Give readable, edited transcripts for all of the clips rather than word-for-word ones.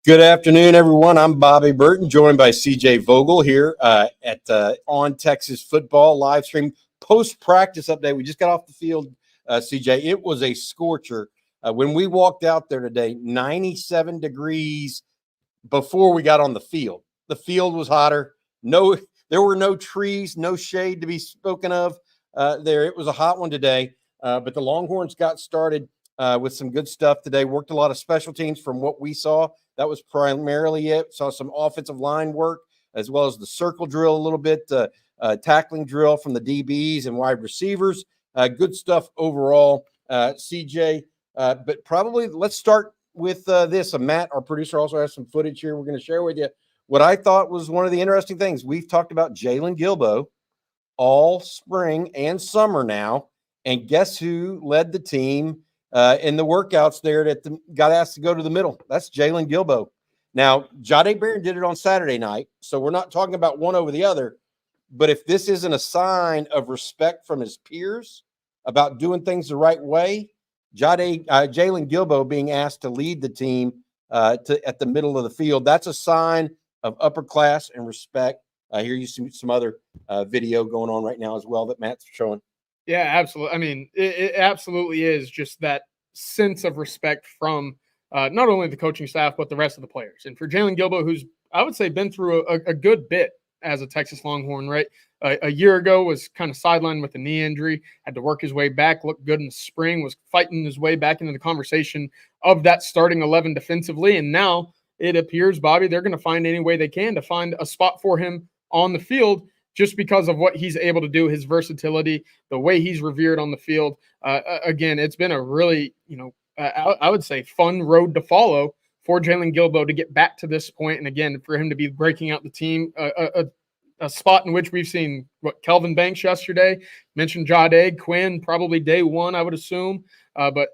Good afternoon, everyone. I'm Bobby Burton, joined by CJ Vogel here at On Texas Football Livestream post-practice update. We just got off the field, CJ. It was a scorcher. When we walked out there today, 97 degrees before we got on the field. The field was hotter. There were no trees, no shade to be spoken of there. It was a hot one today, but the Longhorns got started with some good stuff today. Worked a lot of special teams from what we saw. That was primarily it. Saw some offensive line work as well as the circle drill a little bit, tackling drill from the DBs and wide receivers. Good stuff overall, CJ. But probably let's start with this. Matt, our producer, also has some footage here we're going to share with you. What I thought was one of the interesting things. We've talked about Jalen Gilbo all spring and summer now. And guess who led the team in the workouts there that got asked to go to the middle? That's Jalen Gilbo. Now, Jade Barron did it on Saturday night, so we're not talking about one over the other. But if this isn't a sign of respect from his peers about doing things the right way, Jalen Gilbo being asked to lead the team at the middle of the field, that's a sign of upper class and respect. Here you see some other video going on right now as well that Matt's showing. Yeah, absolutely. I mean, it absolutely is just that sense of respect from not only the coaching staff, but the rest of the players. And for Jalen Gilbo, who's, I would say, been through a good bit as a Texas Longhorn, right? A year ago was kind of sidelined with a knee injury, had to work his way back, looked good in the spring, was fighting his way back into the conversation of that starting 11 defensively. And now it appears, Bobby, they're going to find any way they can to find a spot for him on the field, just because of what he's able to do, his versatility, the way he's revered on the field. Again, it's been a really, I would say, fun road to follow for Jalen Gilbo to get back to this point. And again, for him to be breaking out the team, a spot in which we've seen Kelvin Banks yesterday, mentioned Jade, Quinn, probably day one, I would assume. But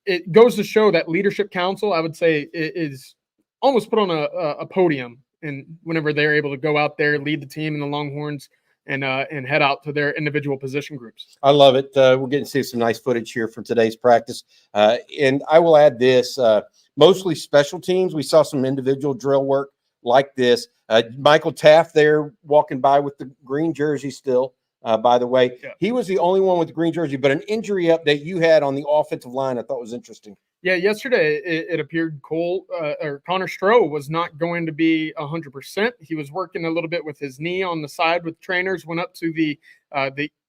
it goes to show that leadership council, I would say, is almost put on a podium. And whenever they're able to go out there, lead the team in the Longhorns and head out to their individual position groups. I love it. We're getting to see some nice footage here from today's practice. And I will add this, mostly special teams. We saw some individual drill work like this. Michael Taft there walking by with the green jersey still, by the way. Yeah. He was the only one with the green jersey, but an injury update you had on the offensive line I thought was interesting. Yeah, yesterday it appeared Connor Stroh was not going to be 100%. He was working a little bit with his knee on the side with trainers, went up to the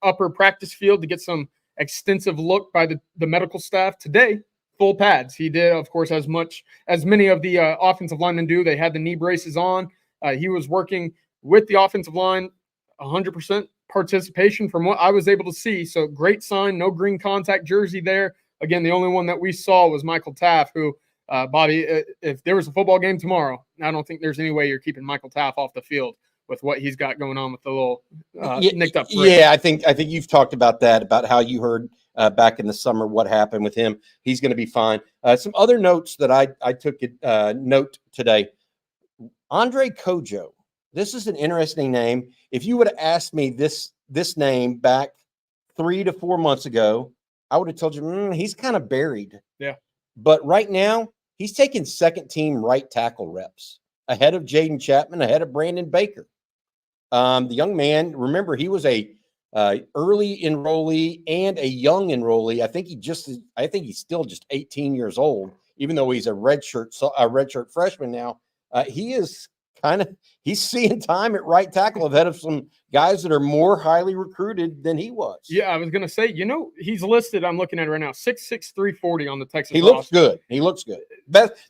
upper practice field to get some extensive look by the medical staff. Today, full pads. He did, of course, as many of the offensive linemen do. They had the knee braces on. He was working with the offensive line, 100% participation from what I was able to see. So great sign, no green contact jersey there. Again, the only one that we saw was Michael Taft, who, Bobby, if there was a football game tomorrow, I don't think there's any way you're keeping Michael Taft off the field with what he's got going on with the little nicked up wrist. Yeah, I think you've talked about that, about how you heard back in the summer what happened with him. He's going to be fine. Some other notes that I took note today. Andre Kojo. This is an interesting name. If you would have asked me this name back 3 to 4 months ago, I would have told you he's kind of buried. Yeah. But right now, he's taking second-team right tackle reps ahead of Jaden Chapman, ahead of Brandon Baker. The young man, remember, he was a early enrollee and a young enrollee. I think he's still just 18 years old, even though he's a redshirt freshman now. He's seeing time at right tackle ahead of some guys that are more highly recruited than he was. Yeah, I was going to say, he's listed, I'm looking at it right now, 6'6", 340 on the Texas roster. Looks good. He looks good.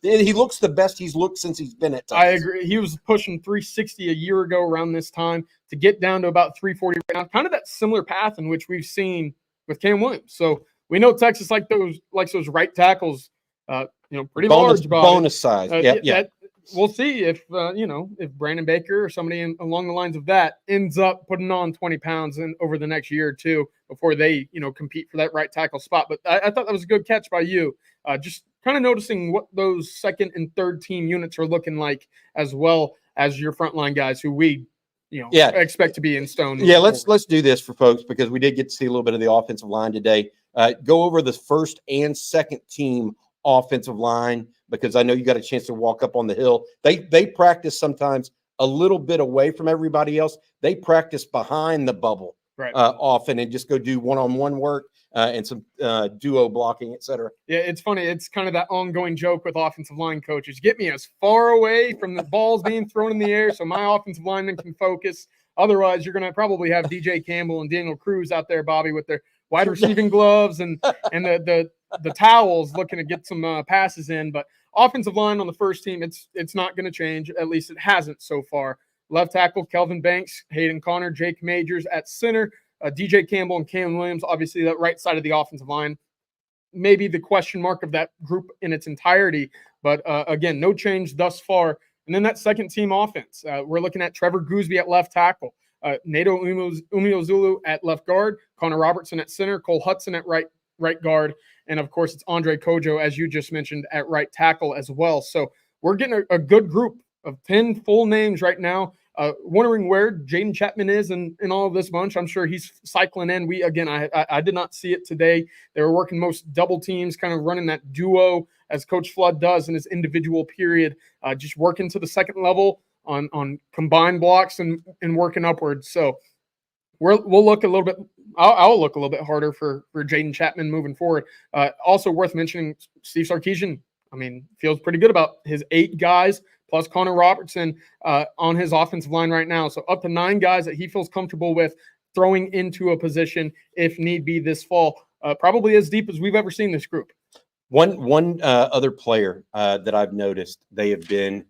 He looks the best he's looked since he's been at Texas. I agree. He was pushing 360 a year ago around this time to get down to about 340 right now. Kind of that similar path in which we've seen with Cam Williams. So we know Texas likes those right tackles, pretty large. Bonus size. Yeah. We'll see if Brandon Baker or somebody along the lines of that ends up putting on 20 pounds over the next year or two before they, compete for that right tackle spot. But I thought that was a good catch by you. Just kind of noticing what those second and third team units are looking like, as well as your frontline guys who we, expect to be in stone. Yeah, let's do this for folks, because we did get to see a little bit of the offensive line today. Go over the first and second team offensive line because I know you got a chance to walk up on the hill. They practice sometimes a little bit away from everybody else. They practice behind the bubble often and just go do one-on-one work and some duo blocking, etc. Yeah, it's funny. It's kind of that ongoing joke with offensive line coaches. Get me as far away from the balls being thrown in the air so my offensive lineman can focus. Otherwise, you're going to probably have DJ Campbell and Daniel Cruz out there, Bobby, with their wide receiving gloves and the towels looking to get some passes in. But offensive line on the first team, it's not going to change. At least it hasn't so far. Left tackle, Kelvin Banks, Hayden Connor, Jake Majors at center, DJ Campbell and Cam Williams, obviously that right side of the offensive line. Maybe the question mark of that group in its entirety. But again, no change thus far. And then that second team offense, we're looking at Trevor Gooseby at left tackle, Nato Umeozulu at left guard, Connor Robertson at center, Cole Hudson at right guard, and of course it's Andre Kojo, as you just mentioned, at right tackle as well. So we're getting a good group of 10 full names right now. Wondering where Jaden Chapman is in all of this bunch. I'm sure he's cycling in. I did not see it today. They were working most double teams, kind of running that duo as Coach Flood does in his individual period, just working to the second level on combined blocks and working upwards. So we'll look a little bit. I'll look a little bit harder for Jaden Chapman moving forward. Also worth mentioning, Steve Sarkisian, feels pretty good about his 8 guys plus Connor Robertson on his offensive line right now. So up to 9 guys that he feels comfortable with throwing into a position if need be this fall. Probably as deep as we've ever seen this group. One other player that I've noticed, they have been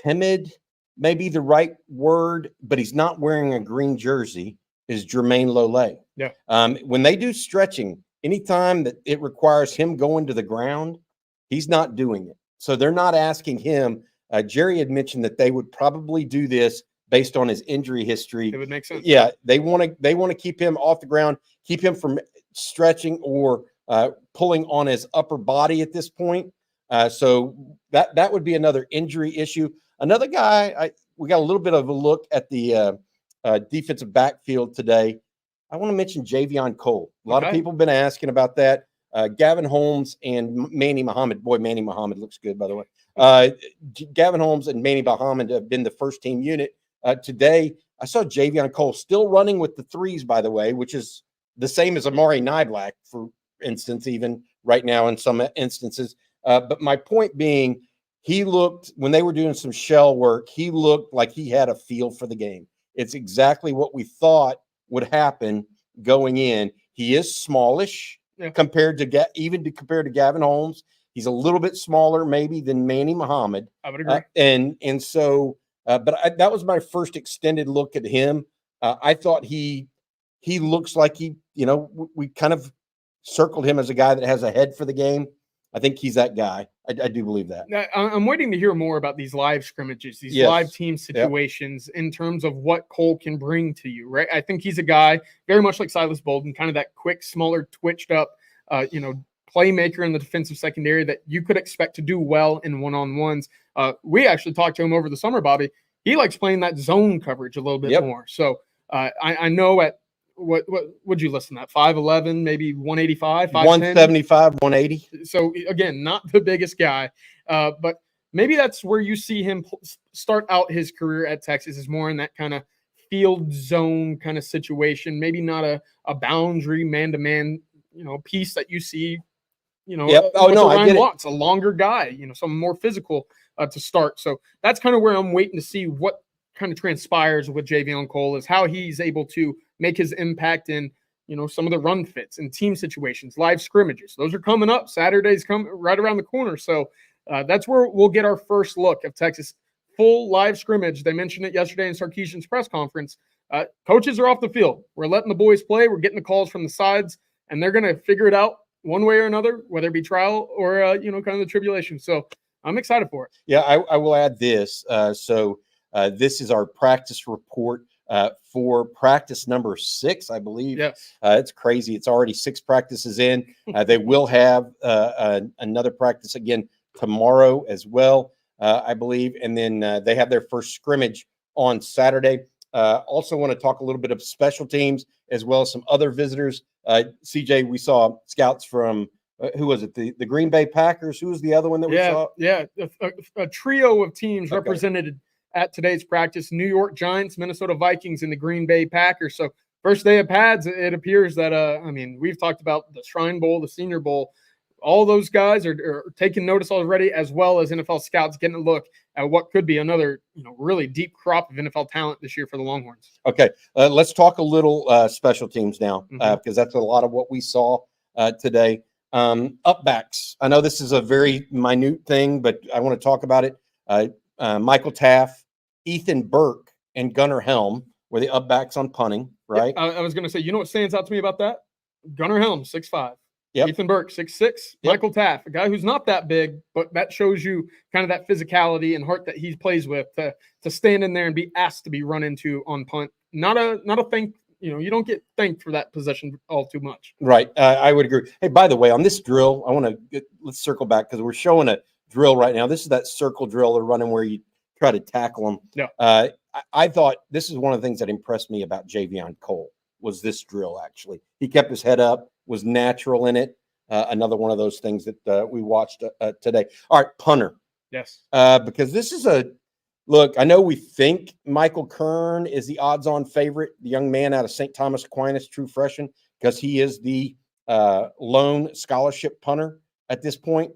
timid, maybe the right word, but he's not wearing a green jersey, is Jermaine Lole. Yeah. When they do stretching, anytime that it requires him going to the ground, he's not doing it. So they're not asking him. Jerry had mentioned that they would probably do this based on his injury history. It would make sense. Yeah, they want to keep him off the ground, keep him from stretching or pulling on his upper body at this point. So that would be another injury issue. Another guy, we got a little bit of a look at the defensive backfield today. I want to mention Javion Cole. A lot of people have been asking about that. Gavin Holmes and Manny Muhammad. Boy, Manny Muhammad looks good, by the way. Gavin Holmes and Manny Muhammad have been the first team unit. Today, I saw Javion Cole still running with the 3s, by the way, which is the same as Amari Niblack, for instance, even right now in some instances. But my point being, he looked, when they were doing some shell work, he looked like he had a feel for the game. It's exactly what we thought would happen going in. He is smallish. Yeah. compared to Gavin Holmes. He's a little bit smaller maybe than Manny Muhammad. I would agree. And so, that was my first extended look at him. I thought he looks like we kind of circled him as a guy that has a head for the game. I think he's that guy. I do believe that. I'm waiting to hear more about these live scrimmages, these live team situations in terms of what Cole can bring to you, right? I think he's a guy very much like Silas Bolden, kind of that quick, smaller, twitched up, playmaker in the defensive secondary that you could expect to do well in one-on-ones. We actually talked to him over the summer, Bobby. He likes playing that zone coverage a little bit more. So I know at what would you listen at 5'11", maybe 185, 175, 180. So again, not the biggest guy, but maybe that's where you see him start out his career at Texas, is more in that kind of field zone kind of situation. Maybe not a boundary man-to-man, piece that you see, I get Watts, a longer guy, some more physical to start. So that's kind of where I'm waiting to see what kind of transpires with Javion Cole, is how he's able to make his impact in, some of the run fits and team situations, live scrimmages. Those are coming up. Saturday's coming right around the corner. So that's where we'll get our first look of Texas full live scrimmage. They mentioned it yesterday in Sarkisian's press conference. Coaches are off the field. We're letting the boys play. We're getting the calls from the sides, and they're going to figure it out one way or another, whether it be trial or, kind of the tribulation. So I'm excited for it. Yeah, I will add this. This is our practice report for practice number 6, I believe. Yes. It's crazy. It's already 6 practices in. They will have another practice again tomorrow as well, I believe. And then they have their first scrimmage on Saturday. Also want to talk a little bit of special teams as well as some other visitors. CJ, we saw scouts from who was it? The Green Bay Packers. Who was the other one that we saw? Yeah, a trio of teams Okay. represented at today's practice: New York Giants, Minnesota Vikings, and the Green Bay Packers. So first day of pads, it appears that I mean, we've talked about the Shrine Bowl, the Senior Bowl. All those guys are taking notice already, as well as NFL scouts getting a look at what could be another, really deep crop of NFL talent this year for the Longhorns. Okay, let's talk a little special teams now, because that's a lot of what we saw today. Upbacks. I know this is a very minute thing, but I want to talk about it. Michael Taff, Ethan Burke, and Gunnar Helm were the upbacks on punting, right? Yeah, I was going to say, what stands out to me about that? Gunnar Helm, 6'5". Yep. Ethan Burke, 6'6". Yep. Michael Taff, a guy who's not that big, but that shows you kind of that physicality and heart that he plays with to stand in there and be asked to be run into on punt. Not a thank. You don't get thanked for that possession all too much. Right. I would agree. Hey, by the way, on this drill, let's circle back because we're showing a drill right now. This is that circle drill they're running where you try to tackle them. Yeah. I thought this is one of the things that impressed me about Javion Cole was this drill. Actually, he kept his head up, was natural in it. Another one of those things that we watched today. All right, punter. Yes. Because this is look, I know we think Michael Kern is the odds-on favorite, the young man out of St. Thomas Aquinas, true freshman, because he is the lone scholarship punter at this point.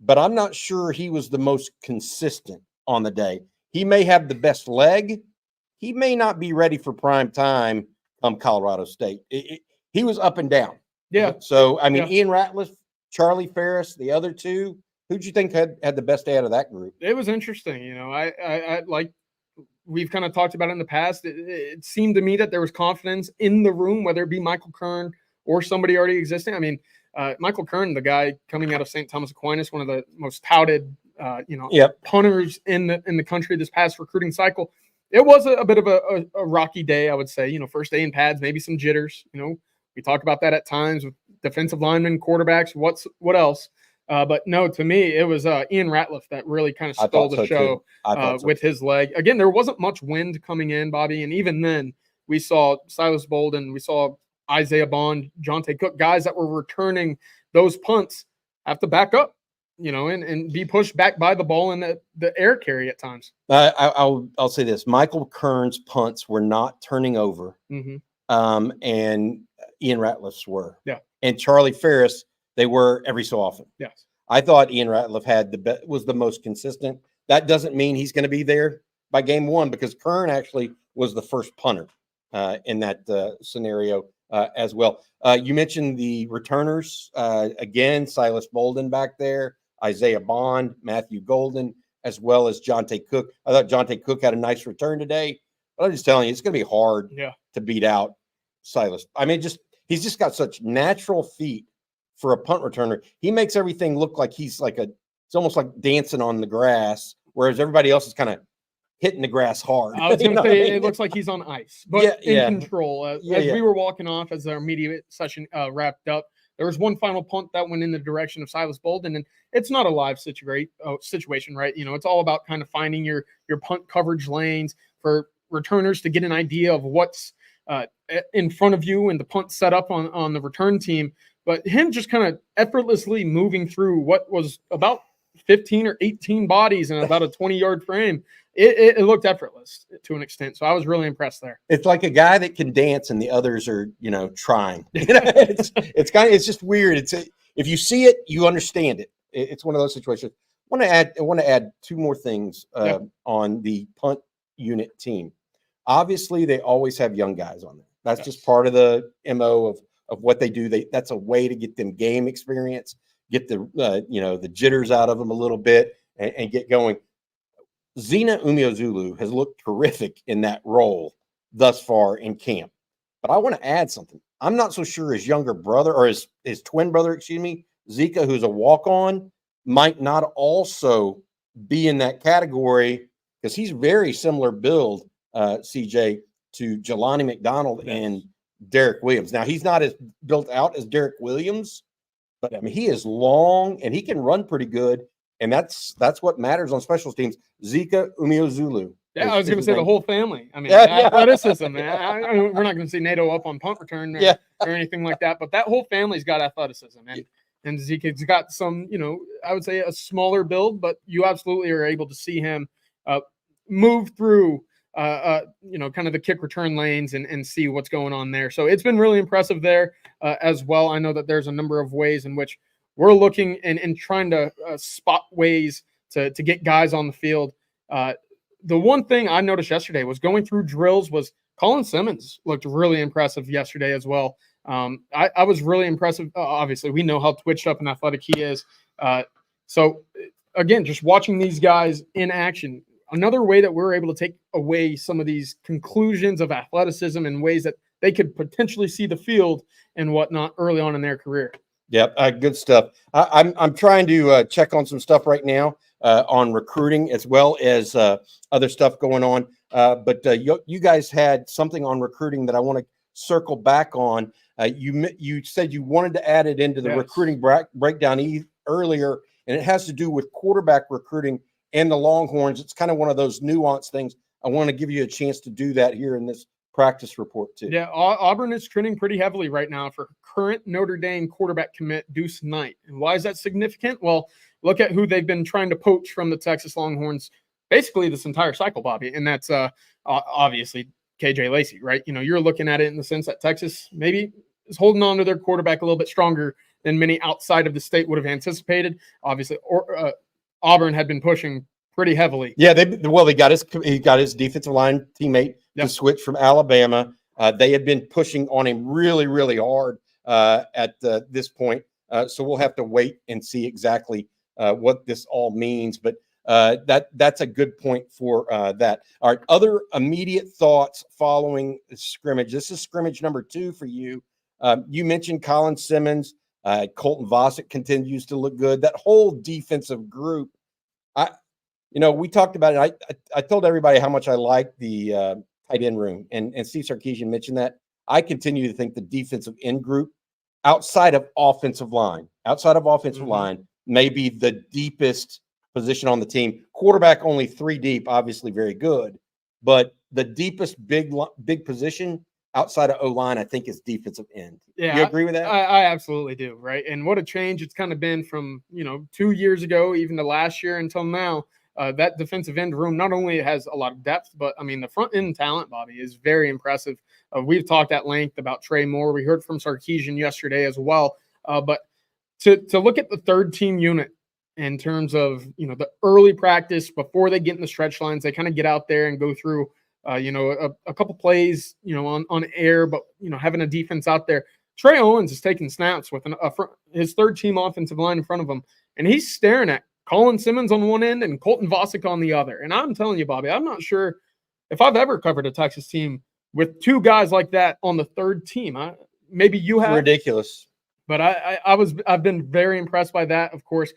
But I'm not sure he was the most consistent on the day. He may have the best leg. He may not be ready for prime time come Colorado State. He was up and down. Yeah. So, I mean, Ian Ratliff, Charlie Ferris, the other two, who'd you think had the best day out of that group? It was interesting. I like we've kind of talked about it in the past. It seemed to me that there was confidence in the room, whether it be Michael Kern or somebody already existing. I mean, Michael Kern, the guy coming out of St. Thomas Aquinas, one of the most touted, punters in the country this past recruiting cycle. It was a bit of a rocky day, I would say. First day in pads, maybe some jitters. We talk about that at times with defensive linemen, quarterbacks. What else? But no, to me, it was Ian Ratliff that really kind of stole the show with his leg. Again, there wasn't much wind coming in, Bobby, and even then, we saw Silas Bolden, we saw Isaiah Bond, Jonte Cook, guys that were returning those punts have to back up, and be pushed back by the ball in the air carry at times. I'll say this: Michael Kern's punts were not turning over, and Ian Ratliff's were. Yeah, and Charlie Ferris, they were every so often. Yes, I thought Ian Ratliff was the most consistent. That doesn't mean he's going to be there by game one because Kern actually was the first punter in that scenario as well. You mentioned the returners again: Silas Bolden back there, Isaiah Bond, Matthew Golden, as well as Jonte Cook. I thought Jonte Cook had a nice return today, but I'm just telling you, it's going to be hard to beat out Silas. I mean, he's just got such natural feet for a punt returner. He makes everything look like he's it's almost like dancing on the grass, whereas everybody else is kind of hitting the grass hard. I was going to say, it looks like he's on ice, but in control. As we were walking off, as our media session wrapped up, there was one final punt that went in the direction of Silas Bolden, and it's not a live situation, right? It's all about kind of finding your punt coverage lanes for returners to get an idea of what's in front of you and the punt set up on the return team. But him just kind of effortlessly moving through what was about 15 or 18 bodies in about a 20-yard frame, it looked effortless to an extent. So I was really impressed there. It's like a guy that can dance and the others are, trying. It's just weird. If you see it, you understand it. It's one of those situations. I want to add two more things on the punt unit team. Obviously, they always have young guys on there. That's just part of the MO of what they do. That's a way to get them game experience, get the jitters out of them a little bit, and get going. Zina Umeozulu has looked terrific in that role thus far in camp. But I want to add something. I'm not so sure his younger brother or his twin brother, Zika, who's a walk-on, might not also be in that category because he's very similar build, CJ, to Jelani McDonald and Derek Williams. Now, he's not as built out as Derek Williams, but I mean, he is long and he can run pretty good. And that's what matters on special teams. Zika Umeozulu. Yeah, I was going to say the whole family. I mean, athleticism, man. We're not going to see NATO up on punt return or anything like that, but that whole family's got athleticism. And And Zeke's got some, I would say a smaller build, but you absolutely are able to see him move through, kind of the kick return lanes and see what's going on there. So it's been really impressive there as well. I know that there's a number of ways in which we're looking and trying to spot ways to get guys on the field. The one thing I noticed yesterday was going through drills was Colin Simmons looked really impressive yesterday as well. I was really impressive. Obviously, we know how twitched up and athletic he is. So, again, just watching these guys in action, another way that we're able to take away some of these conclusions of athleticism and ways that they could potentially see the field and whatnot early on in their career. Yep, good stuff. I'm trying to check on some stuff right now on recruiting as well as other stuff going on. But you guys had something on recruiting that I want to circle back on. You said you wanted to add it into the recruiting breakdown earlier, and it has to do with quarterback recruiting and the Longhorns. It's kind of one of those nuanced things. I want to give you a chance to do that here in this practice report too. Yeah, Auburn is trending pretty heavily right now for current Notre Dame quarterback commit Deuce Knight. And why is that significant? Well, look at who they've been trying to poach from the Texas Longhorns basically this entire cycle, Bobby, and that's obviously KJ Lacey, right? You're looking at it in the sense that Texas maybe is holding on to their quarterback a little bit stronger than many outside of the state would have anticipated. Obviously, Auburn had been pushing pretty heavily. Yeah, he got his defensive line teammate to switch from Alabama. They had been pushing on him really, really hard at this point. So we'll have to wait and see exactly what this all means. But that's a good point for that. All right, other immediate thoughts following the scrimmage. This is scrimmage number 2 for you. You mentioned Colin Simmons. Colton Vasek continues to look good. That whole defensive group. We talked about it. I told everybody how much I like the tight end room, and Steve Sarkisian mentioned that. I continue to think the defensive end group, outside of offensive line, may be the deepest position on the team. Quarterback only 3 deep, obviously very good, but the deepest big position outside of O-line, I think, is defensive end. Yeah, you agree with that? I absolutely do, right? And what a change it's kind of been from 2 years ago, even to last year until now. That defensive end room not only has a lot of depth, but the front end talent, Bobby, is very impressive. We've talked at length about Trey Moore. We heard from Sarkisian yesterday as well. But to look at the third team unit in terms of the early practice before they get in the stretch lines, they kind of get out there and go through a couple plays on air, but having a defense out there. Trey Owens is taking snaps with his third team offensive line in front of him, and he's staring at Colin Simmons on one end and Colton Vasek on the other. And I'm telling you, Bobby, I'm not sure if I've ever covered a Texas team with 2 guys like that on the third team. Maybe you have. Ridiculous. But I've been very impressed by that. Of course,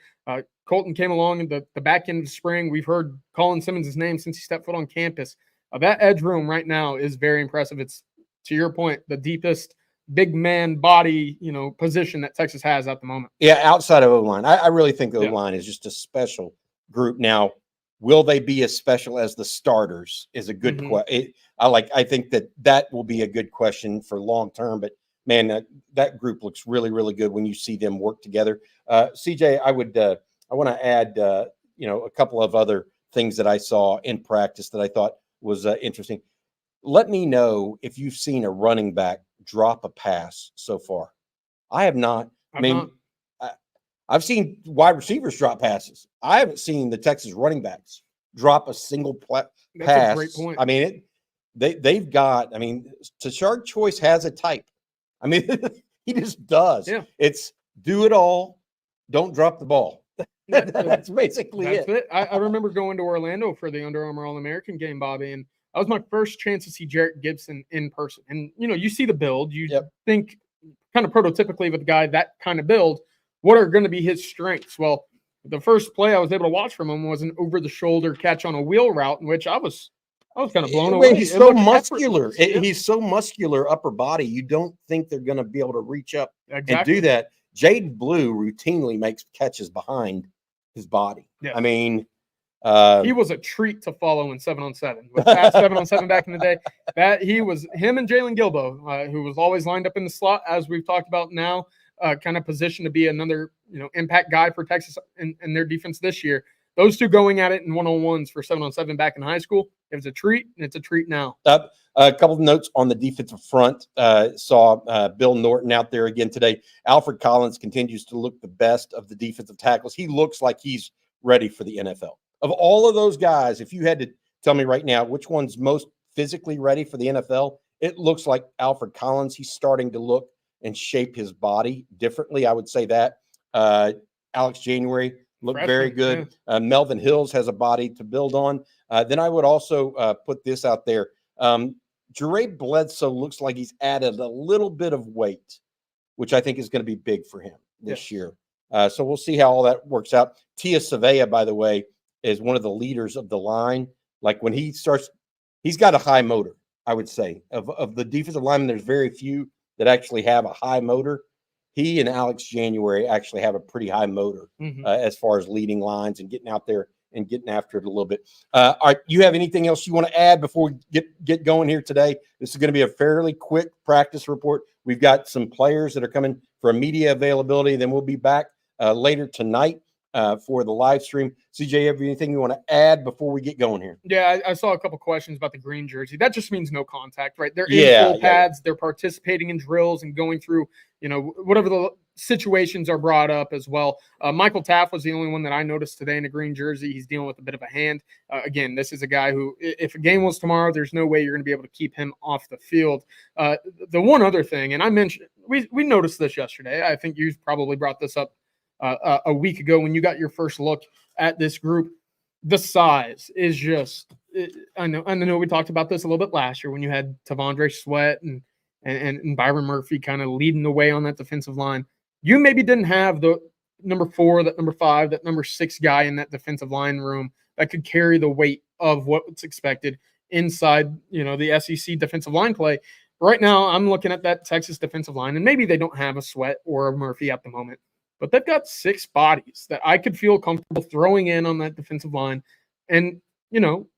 Colton came along in the back end of spring. We've heard Colin Simmons' name since he stepped foot on campus. That edge room right now is very impressive. It's, to your point, the deepest big man body, position that Texas has at the moment. Yeah, outside of O-line. I really think the O-line is just a special group. Now, will they be as special as the starters is a good question. I think that will be a good question for long term, but man, that group looks really, really good when you see them work together. CJ, I want to add, a couple of other things that I saw in practice that I thought was interesting. Let me know if you've seen a running back drop a pass so far. I have not. I've seen wide receivers drop passes. I haven't seen the Texas running backs drop a single pass. That's a great point. I mean, they've got. I mean, Tashard Choice has a type. I mean, he just does. Yeah. It's do it all, don't drop the ball. That's basically it. I remember going to Orlando for the Under Armour All-American game, Bobby, and that was my first chance to see Jarrett Gibson in person. And, you see the build. You think kind of prototypically with a guy that kind of build, what are going to be his strengths? Well, the first play I was able to watch from him was an over-the-shoulder catch on a wheel route in which I was kind of blown away. He's so muscular. He's so muscular upper body. You don't think they're going to be able to reach up and do that. Jaden Blue routinely makes catches behind his body. Yeah. I mean, he was a treat to follow in 7-on-7. With that 7-on-7 back in the day, him and Jalen Gilbo, who was always lined up in the slot, as we've talked about now. kind of positioned to be another, impact guy for Texas in their defense this year. Those two going at it in one-on-ones for 7-on-7 back in high school, it was a treat, and it's a treat now. A couple of notes on the defensive front. Saw Bill Norton out there again today. Alfred Collins continues to look the best of the defensive tackles. He looks like he's ready for the NFL. Of all of those guys, if you had to tell me right now which one's most physically ready for the NFL, it looks like Alfred Collins. He's starting to look and shape his body differently. I would say that. Alex January looked very good. Yeah. Melvin Hills has a body to build on. Then I would also put this out there. Jure Bledsoe looks like he's added a little bit of weight, which I think is going to be big for him this year. So we'll see how all that works out. Tia Savea, by the way, is one of the leaders of the line. Like when he starts, he's got a high motor, I would say. Of the defensive linemen, there's very few that actually have a high motor. He and Alex January actually have a pretty high motor as far as leading lines and getting out there and getting after it a little bit. All right, you have anything else you want to add before we get going here today? This is going to be a fairly quick practice report. We've got some players that are coming for media availability. Then we'll be back later tonight for the live stream. CJ, have anything you want to add before we get going here? Yeah, I saw a couple questions about the green jersey. That just means no contact, right? They're in full pads. They're participating in drills and going through, whatever the situations are brought up as well. Michael Taft was the only one that I noticed today in a green jersey. He's dealing with a bit of a hand. Again, this is a guy who, if a game was tomorrow, there's no way you're going to be able to keep him off the field. The one other thing, and I mentioned, we noticed this yesterday. I think you probably brought this up a week ago when you got your first look at this group. The size is just, I know we talked about this a little bit last year when you had Tavondre Sweat and Byron Murphy kind of leading the way on that defensive line. You maybe didn't have the number 4, that number 5, that number 6 guy in that defensive line room that could carry the weight of what's expected inside, the SEC defensive line play. Right now, I'm looking at that Texas defensive line, and maybe they don't have a Sweat or a Murphy at the moment, but they've got 6 bodies that I could feel comfortable throwing in on that defensive line and,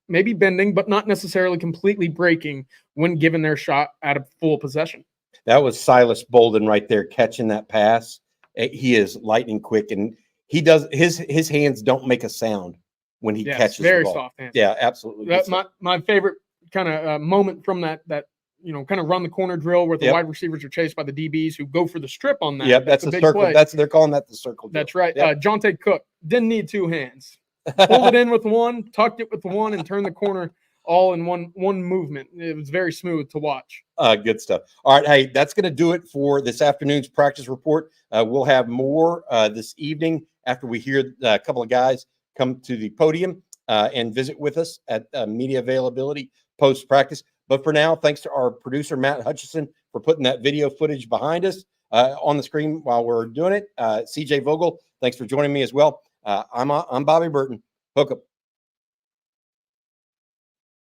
maybe bending, but not necessarily completely breaking when given their shot at a full possession. That was Silas Bolden right there catching that pass. He is lightning quick, and he does his hands don't make a sound when he catches very the ball. Soft hands. Yeah, absolutely. That's my favorite kind of moment from that kind of run the corner drill where the wide receivers are chased by the DBs who go for the strip on that. Yeah, that's a circle. Play. They're calling that the circle drill. That's right. Yep. Jonte Cook didn't need 2 hands. Pulled it in with one, tucked it with one, and turned the corner all in one movement. It was very smooth to watch. Good stuff. All right, hey, that's going to do it for this afternoon's practice report. We'll have more this evening after we hear a couple of guys come to the podium and visit with us at media availability post-practice. But for now, thanks to our producer, Matt Hutchison, for putting that video footage behind us on the screen while we're doing it. CJ Vogel, thanks for joining me as well. I'm Bobby Burton. Hook up.